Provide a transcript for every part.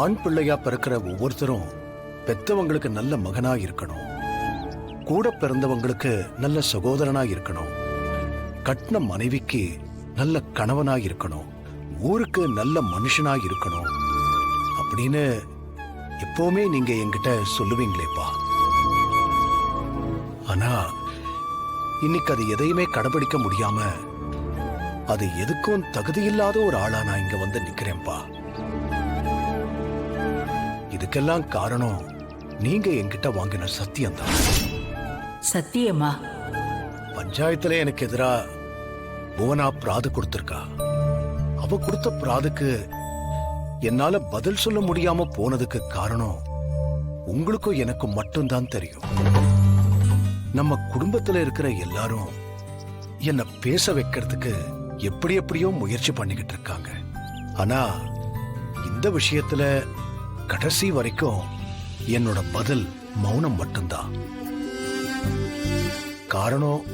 ஆண் பிள்ளையா பிறக்கிற ஒவ்வொருத்தரும் பெத்தவங்களுக்கு நல்ல மகனா இருக்கணும், கூட பிறந்தவங்களுக்கு நல்ல சகோதரனா இருக்கணும், கட்டின மனைவிக்கு நல்ல கணவனா இருக்கணும், ஊருக்கு நல்ல மனுஷனா இருக்கணும் அப்படின்னு எப்பவுமே நீங்க என்கிட்ட சொல்லுவீங்களேப்பா. ஆனா இன்னைக்கு அது எதையுமே கடைபிடிக்க முடியாம அது எதுக்கும் தகுதியில்லாத ஒரு ஆளா நான் இங்க வந்து நிக்கிறேன்ப்பா. இதுக்கெல்லாம் காரணம் நீங்க என்கிட்ட வாங்கின சத்தியம்தான். சத்தியமா? பஞ்சாயத்துல எனக்கு எதிரா புவனா பிராது கொடுத்திருக்கா. அவ கொடுத்த பிராதுக்கு என்னால பதில் சொல்ல முடியாம போனதுக்கு காரணம் உங்களுக்கும் எனக்கு மட்டும்தான் தெரியும். நம்ம குடும்பத்துல இருக்கிற எல்லாரும் என்ன பேச வைக்கிறதுக்கு எப்படி எப்படியோ முயற்சி பண்ணிக்கிட்டு இருக்காங்க. ஆனா இந்த விஷயத்துல கடைசி வரைக்கும் என்னோட பதில் மௌனம் மட்டும்தான். காரணம்,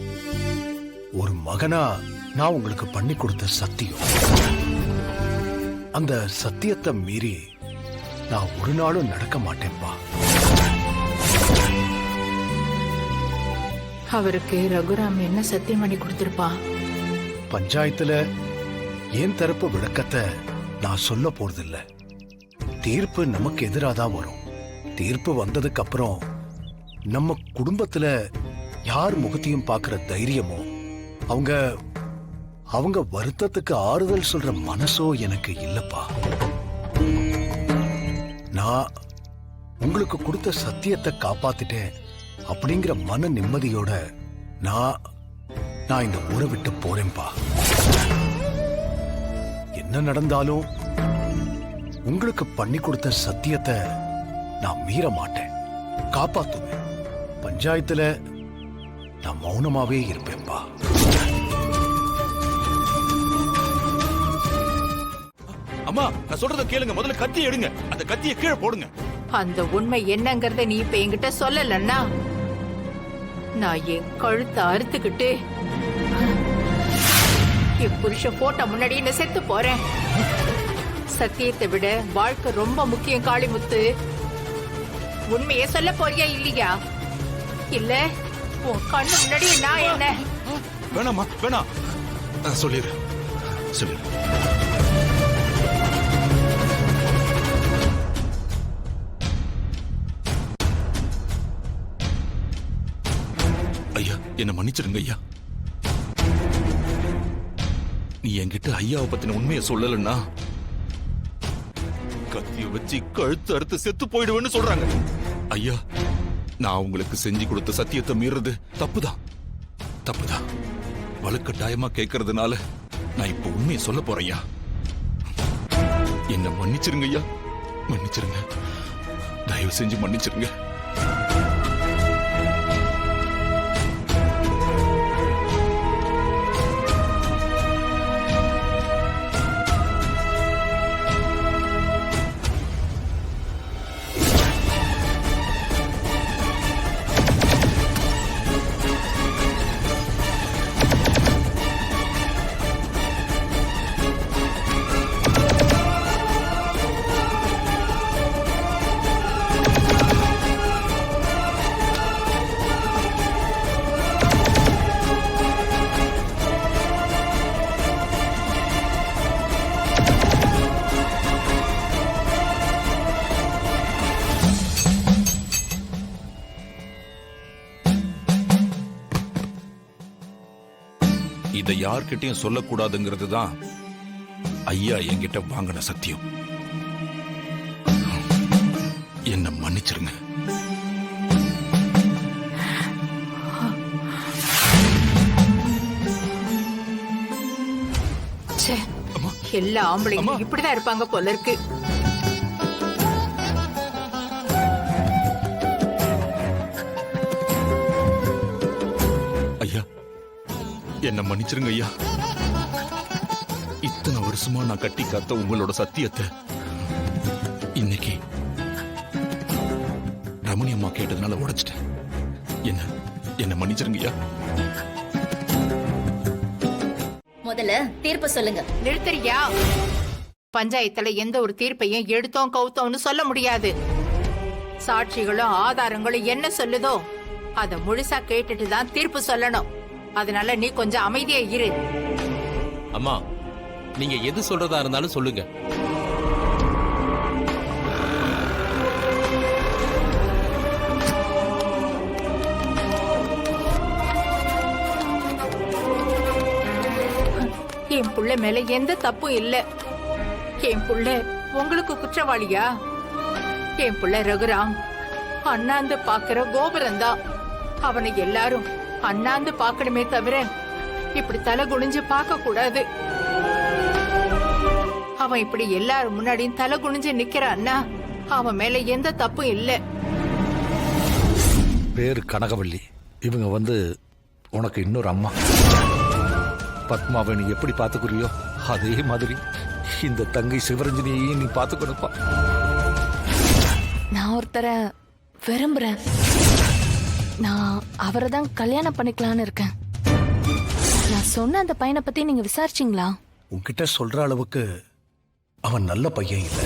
ஒரு மகனா நான் உங்களுக்கு பண்ணி கொடுத்த சத்தியம். அந்த சத்தியத்தை மீறி நான் ஒரு நாளும் நடக்க மாட்டேன்பா. அவருக்கு ரகுராம் என்ன சத்தியம் பண்ணி கொடுத்திருப்பான்? பஞ்சாயத்துல என் தரப்பு விளக்கத்தை நான் சொல்ல போறதில்ல. தீர்ப்பு நமக்கு எதிராதான் வரும். தீர்ப்பு வந்ததுக்கு அப்புறம் நம்ம குடும்பத்துல யார் முகத்தையும் பார்க்கிற தைரியமோ, அவங்க வருத்தத்துக்கு ஆறுதல் சொல்ற மனசோ எனக்கு இல்லப்பா. நான் உங்களுக்கு கொடுத்த சத்தியத்தை காப்பாத்திட்டேன் அப்படிங்கிற மன நிம்மதியோட நான் இந்த ஊரை விட்டு போறேன்பா. என்ன நடந்தாலும் உங்களுக்கு பண்ணி கொடுத்த சத்தியத்தை நான் மீற மாட்டேன், காப்பாத்துவேன். பஞ்சாயத்துல நான் மௌனமாவே இருப்பேன்பா. அம்மா, நான் சொல்றத கேளுங்க. முதல்ல கத்தி எடுங்க, அந்த கத்தியை கீழே போடுங்க. அந்த உண்மை என்னங்கறத நீ இப்ப என்கிட்ட சொல்லலன்னா நான் என் கழுத்தை அறுத்துக்கிட்டு என் புருஷ போட்ட முன்னாடி என்ன செத்து போறேன். சத்தியத்தை விட வாழ்க்கை ரொம்ப முக்கியம் காளிமுத்து. உண்மையை சொல்ல போறியா இல்லையா? இல்ல உன் கண்ணு முன்னாடி நான் என்ன? வேணாமா, வேணாம். சொல்லிடு, சொல்லிடு. ஐயா, என்ன மன்னிச்சிருங்க ஐயா. நீ என்கிட்ட ஐயாவை பத்தின உண்மையை சொல்லலன்னா கத்திய வச்சு கழுத்து அறுத்து செத்து போயிடுவேன்னு சொல்றாங்க. ஐயா, நான் உங்களுக்கு செஞ்சு கொடுத்த சத்தியத்தை மீறது தப்புதான், தப்புதான். வலுக்கட்டாயமா கேட்கறதுனால நான் இப்ப உண்மையை சொல்ல போறேன் ஐயா. என்ன மன்னிச்சிருங்க ஐயா, மன்னிச்சிருங்க. தயவு செஞ்சு மன்னிச்சிருங்க. இதை யார்கிட்டயும் சொல்லக்கூடாதுங்கிறது தான் ஐயா என்கிட்ட வாங்கின சத்தியம். என்ன மன்னிச்சிருங்க. எல்லா ஆம்பளைங்க இப்படிதான் இருப்பாங்க போல இருக்கு. ஐயா, என்ன மன்னிச்சிருங்க ஐயா. இத்தனை வருஷமா நான் கட்டி காத்த உங்களோட சத்தியத்தை இன்னைக்கு ரமணி அம்மா கேட்டதுனால உடைச்சிட்டேன். என்ன மன்னிச்சிருங்க ஐயா. முதல்ல தீர்ப்பு சொல்லுங்க. நிறுத்தறியா? பஞ்சாயத்துல எந்த ஒரு தீர்ப்பையும் எடுத்தோம் கவுத்தோம்னு சொல்ல முடியாது. சாட்சிகளும் ஆதாரங்களும் என்ன சொல்லுதோ அத முழுசா கேட்டுட்டு தான் தீர்ப்பு சொல்லணும். அதனால நீ கொஞ்சம் அமைதியா இரு. அம்மா, நீங்க எது சொல்றதா இருந்தாலும் சொல்லுங்க. என் புள்ள மேல எந்த தப்பும் இல்ல. என் புள்ள உங்களுக்கு குற்றவாளியா? என் புள்ள ரகுராம் அண்ணாந்து பாக்குற கோபுரம்தான். அவனை எல்லாரும் அண்ணாந்து பாக்கணுமே தவிர இப்படி தலை குனிஞ்சு பார்க்க கூடாது. அவன் இப்படி எல்லாரும் முன்னாடியும் தலை குனிஞ்சு நிக்கிறான்னா அவன் மேல எந்த தப்பும் இல்ல. பேரு கனகவள்ளி. இவங்க உனக்கு இன்னொரு அம்மா. பத்மாவை நீ எப்படி பாத்துக்குறியோ அதே மாதிரி இந்த தங்கை சிவரஞ்சனியையும் நீ பாத்துக்கணுப்பா. நான் ஒருத்தரை விரும்புறேன். நான் அவரை தான் கல்யாணம் பண்ணிக்கலான்னு இருக்கேன். நான் சொன்ன அந்த பையனை பத்தி நீங்க விசாரிச்சீங்களா? உன்கிட்ட சொல்ற அளவுக்கு அவன் நல்ல பையன் இல்லை.